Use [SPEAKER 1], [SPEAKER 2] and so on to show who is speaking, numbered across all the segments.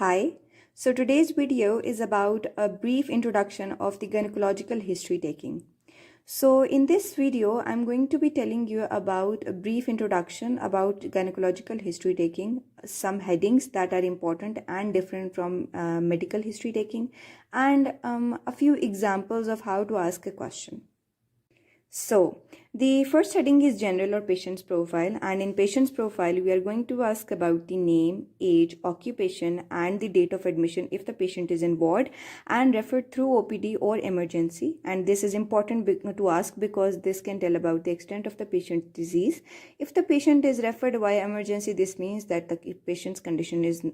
[SPEAKER 1] Hi, so today's video is about a brief introduction of the gynecological history taking. So in this video, I'm going to be telling you about a brief introduction about gynecological history taking, some headings that are important and different from medical history taking, and a few examples of how to ask a question. So, the first heading is general or patient's profile, and in patient's profile, we are going to ask about the name, age, occupation, and the date of admission if the patient is in ward and referred through OPD or emergency. And this is important to ask because this can tell about the extent of the patient's disease. If the patient is referred via emergency, this means that the patient's condition is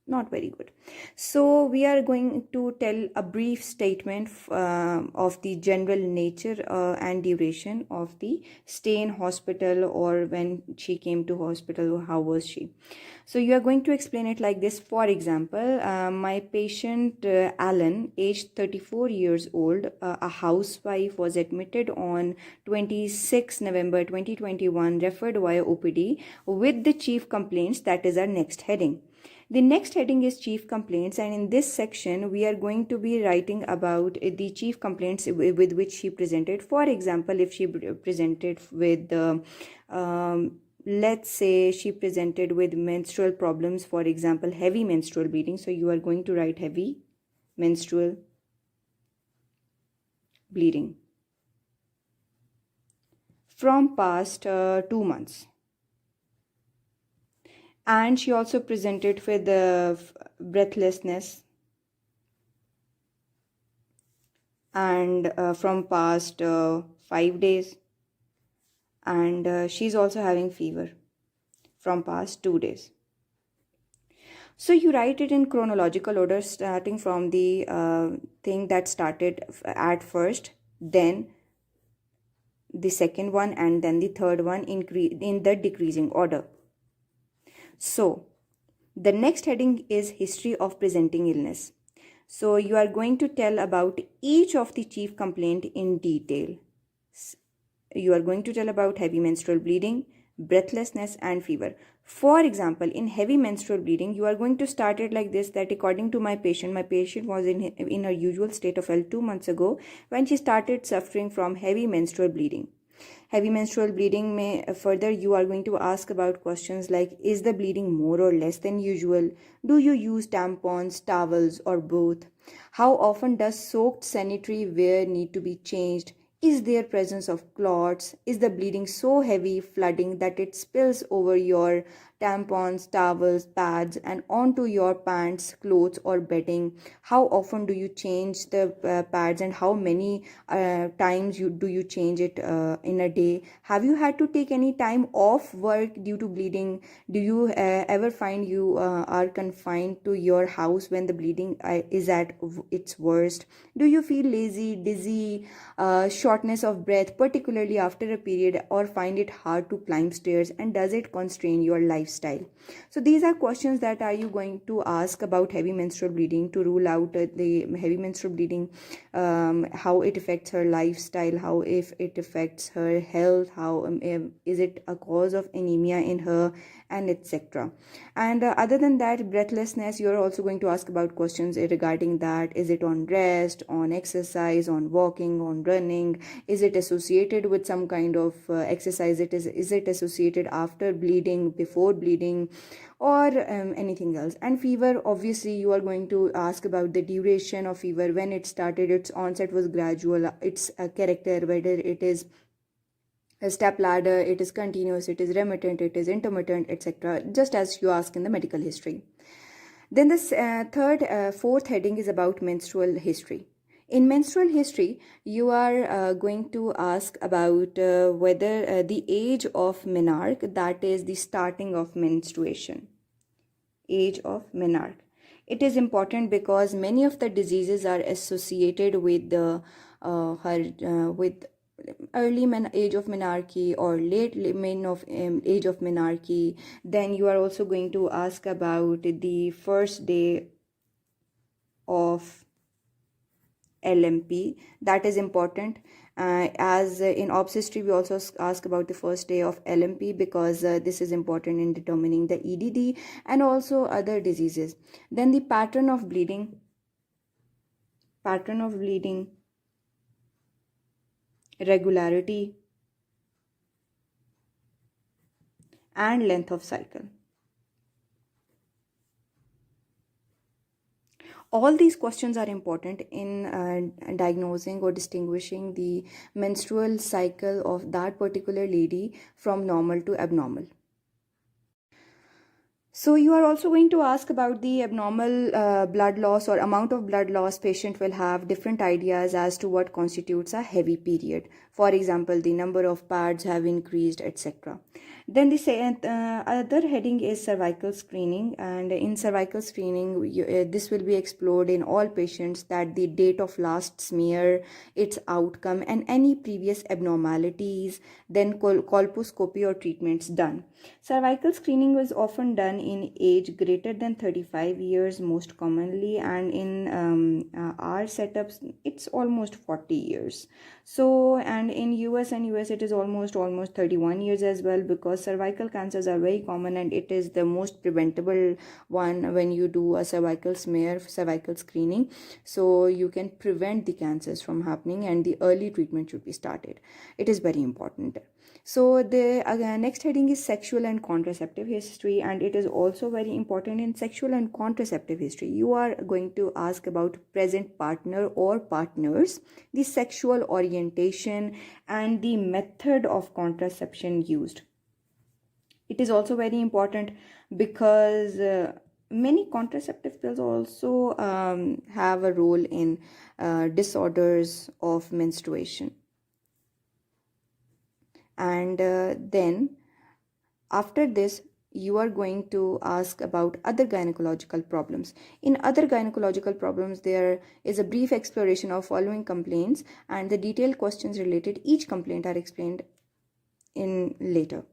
[SPEAKER 1] not very good. So we are going to tell a brief statement of the general nature and duration of the stay in hospital, or when she came to hospital, how was she. So you are going to explain it like this. For example, my patient Alan, aged 34 years old, a housewife, was admitted on 26 November 2021, referred via OPD with the chief complaints. That is our next heading. The next heading is chief complaints, and in this section we are going to be writing about the chief complaints with which she presented. For example, if she presented with let's say she presented with menstrual problems, for example heavy menstrual bleeding, so you are going to write heavy menstrual bleeding from past 2 months. And she also presented with breathlessness and from past 5 days, and she's also having fever from past 2 days. So you write it in chronological order, starting from the thing that started at first, then the second one, and then the third one in the decreasing order. So the next heading is history of presenting illness. So you are going to tell about each of the chief complaint in detail. You are going to tell about heavy menstrual bleeding, breathlessness, and fever. For example, in heavy menstrual bleeding, you are going to start it like this, that according to my patient was in her usual state of health 2 months ago when she started suffering from heavy menstrual bleeding. Heavy menstrual bleeding may further you are going to ask about questions like, is the bleeding more or less than usual? Do you use tampons, towels, or both? How often does soaked sanitary wear need to be changed? Is there presence of clots? Is the bleeding so heavy, flooding, that it spills over your tampons, towels, pads, and onto your pants, clothes, or bedding? How often do you change the pads, and how many times do you change it in a day? Have you had to take any time off work due to bleeding? Do you ever find you are confined to your house when the bleeding is at its worst? Do you feel lazy, dizzy, shortness of breath, particularly after a period, or find it hard to climb stairs, and does it constrain your lifestyle? So these are questions that are you going to ask about heavy menstrual bleeding to rule out the heavy menstrual bleeding, how it affects her lifestyle, how if it affects her health, how is it a cause of anemia in her, and etc. And other than that, breathlessness, you're also going to ask about questions regarding that. Is it on rest, on exercise, on walking, on running? Is it associated with some kind of exercise? Is it associated after bleeding, before bleeding, or anything else? And fever, obviously you are going to ask about the duration of fever, when it started, its onset was gradual, its character, whether it is a step ladder, it is continuous, it is remittent, it is intermittent, etc., just as you ask in the medical history. Then the fourth heading is about menstrual history. In menstrual history, you are going to ask about whether the age of menarche, that is the starting of menstruation. Age of menarche. It is important because many of the diseases are associated with with early age of menarche or late age of menarche. Then you are also going to ask about the first day of LMP. That is important. As in OBS history, we also ask about the first day of LMP, because this is important in determining the EDD and also other diseases. Then the pattern of bleeding, regularity, and length of cycle. All these questions are important in diagnosing or distinguishing the menstrual cycle of that particular lady from normal to abnormal. So you are also going to ask about the abnormal blood loss or amount of blood loss. Patient will have different ideas as to what constitutes a heavy period. For example, the number of pads have increased, etc. Then the other heading is cervical screening, and in cervical screening, this will be explored in all patients, that the date of last smear, its outcome, and any previous abnormalities, then colposcopy or treatments done. Cervical screening was often done in age greater than 35 years most commonly, and in our setups it's almost 40 years. So, and in US it is almost 31 years as well, because cervical cancers are very common and it is the most preventable one when you do a cervical smear, cervical screening. So you can prevent the cancers from happening and the early treatment should be started. It is very important. So the next heading is sexual and contraceptive history, and it is also very important. In sexual and contraceptive history, you are going to ask about present partner or partners, the sexual orientation, and the method of contraception used. It is also very important because many contraceptive pills also have a role in disorders of menstruation. And then after this, you are going to ask about other gynecological problems. In other gynecological problems, there is a brief exploration of following complaints, and the detailed questions related each complaint are explained in later.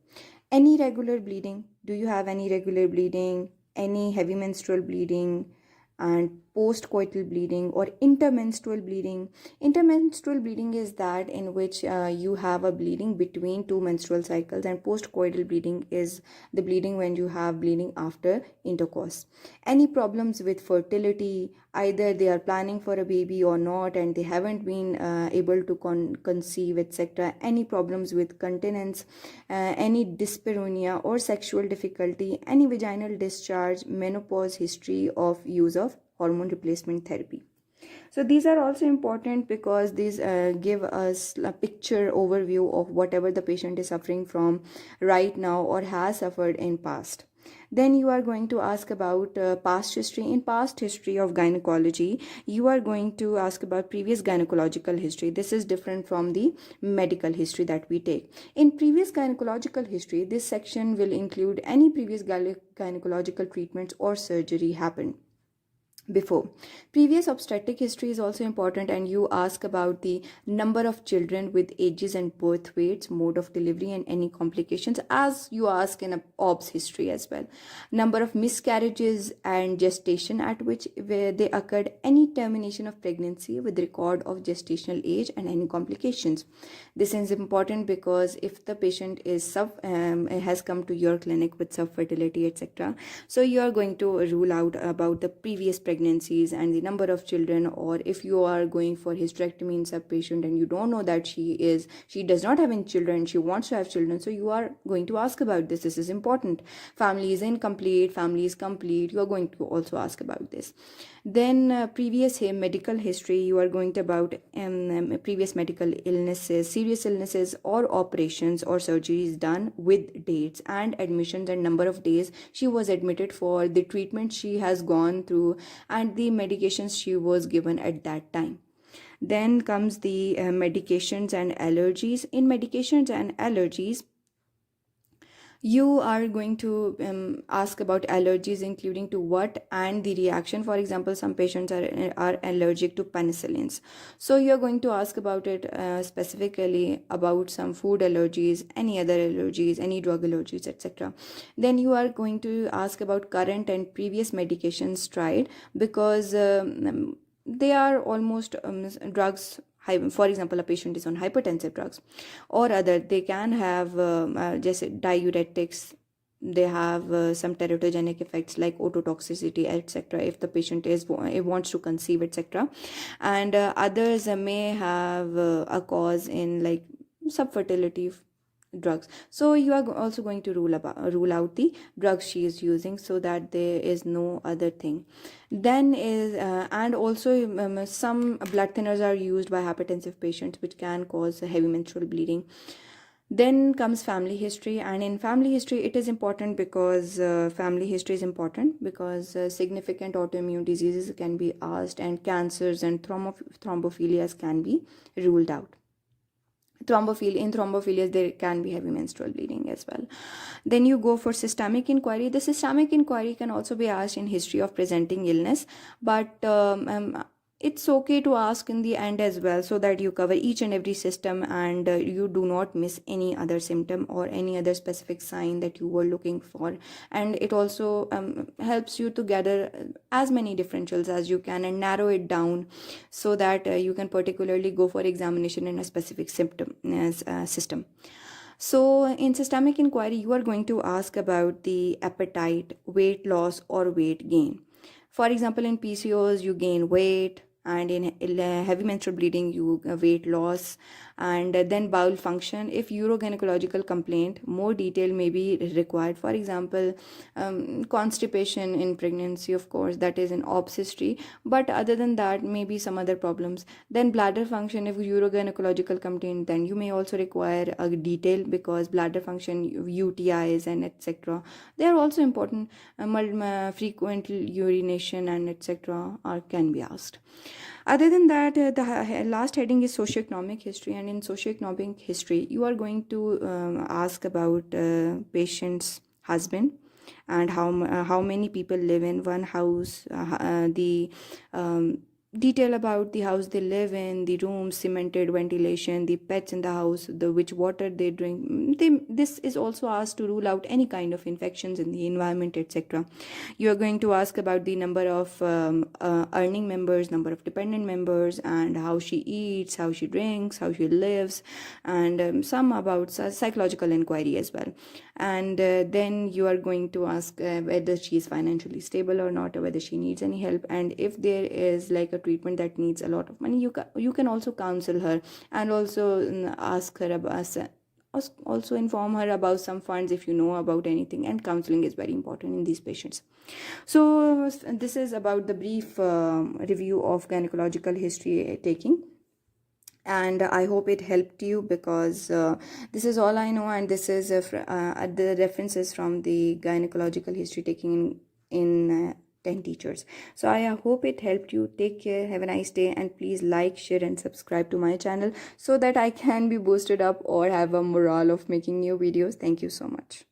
[SPEAKER 1] Any regular bleeding? Do you have any regular bleeding? Any heavy menstrual bleeding? And postcoital bleeding or intermenstrual bleeding. Intermenstrual bleeding is that in which you have a bleeding between two menstrual cycles, and postcoital bleeding is the bleeding when you have bleeding after intercourse. Any problems with fertility, either they are planning for a baby or not and they haven't been able to conceive, etc. Any problems with continence, any dyspareunia or sexual difficulty, any vaginal discharge, menopause, history of use of hormone replacement therapy. So these are also important because these give us a picture overview of whatever the patient is suffering from right now or has suffered in past. Then you are going to ask about past history. In past history of gynecology, you are going to ask about previous gynecological history. This is different from the medical history that we take. In previous gynecological history, this section will include any previous gynecological treatments or surgery happened before. Previous obstetric history is also important, and you ask about the number of children with ages and birth weights, mode of delivery, and any complications, as you ask in a OBS history as well. Number of miscarriages and gestation at which where they occurred, any termination of pregnancy with record of gestational age, and any complications. This is important because if the patient is has come to your clinic with subfertility, etc., so you are going to rule out about the previous pregnancies and the number of children. Or if you are going for hysterectomy in sub patient and you don't know that she does not have any children, she wants to have children, so you are going to ask about this. This is important. Family is incomplete, family is complete, you are going to also ask about this. Then previous medical history, you are going to about previous medical illnesses, serious illnesses or operations or surgeries done with dates and admissions and number of days she was admitted for, the treatment she has gone through, and the medications she was given at that time. Then comes the medications and allergies. In medications and allergies, you are going to ask about allergies, including to what and the reaction. For example, some patients are allergic to penicillins, so you are going to ask about it specifically about some food allergies, any other allergies, any drug allergies, etc. Then you are going to ask about current and previous medications tried, because they are almost drugs. For example, a patient is on hypertensive drugs or other, they can have just diuretics. They have some teratogenic effects like ototoxicity, etc., if the patient wants to conceive, etc. And others may have a cause in like subfertility drugs. So you are also going to rule out the drugs she is using, so that there is no other thing. Then is and also some blood thinners are used by hypertensive patients, which can cause heavy menstrual bleeding. Then comes family history, and in family history it is important because family history is important because significant autoimmune diseases can be asked, and cancers and thrombophilias can be ruled out. Thrombophilias there can be heavy menstrual bleeding as well. Then you go for systemic inquiry. The systemic inquiry can also be asked in history of presenting illness, but it's okay to ask in the end as well, so that you cover each and every system, and you do not miss any other symptom or any other specific sign that you were looking for. And it also helps you to gather as many differentials as you can and narrow it down, so that you can particularly go for examination in a specific symptom system. So in systemic inquiry, you are going to ask about the appetite, weight loss or weight gain. For example, in PCOS you gain weight, and in heavy menstrual bleeding you weight loss. And then bowel function, if urogynecological complaint, more detail may be required. For example, constipation in pregnancy, of course, that is in obs history, but other than that maybe some other problems. Then bladder function, if urogynecological complaint, then you may also require a detail, because bladder function, UTIs and etc., they are also important. Frequent urination and etc. can be asked. Other than that, the last heading is socioeconomic history, and in socioeconomic history, you are going to ask about patient's husband, and how many people live in one house, the detail about the house they live in, the rooms, cemented, ventilation, the pets in the house, the which water they drink. This is also asked to rule out any kind of infections in the environment, etc. You are going to ask about the number of earning members, number of dependent members, and how she eats, how she drinks, how she lives, and some about psychological inquiry as well. And then you are going to ask whether she is financially stable or not, or whether she needs any help. And if there is like a treatment that needs a lot of money, you can also counsel her, and also ask her about, also inform her about some funds if you know about anything. And counseling is very important in these patients. So this is about the brief review of gynecological history taking, and I hope it helped you, because this is all I know, and this is the references from the gynecological history taking in 10 teachers. So I hope it helped you. Take care, have a nice day, and please like, share and subscribe to my channel, so that I can be boosted up or have a morale of making new videos. Thank you so much.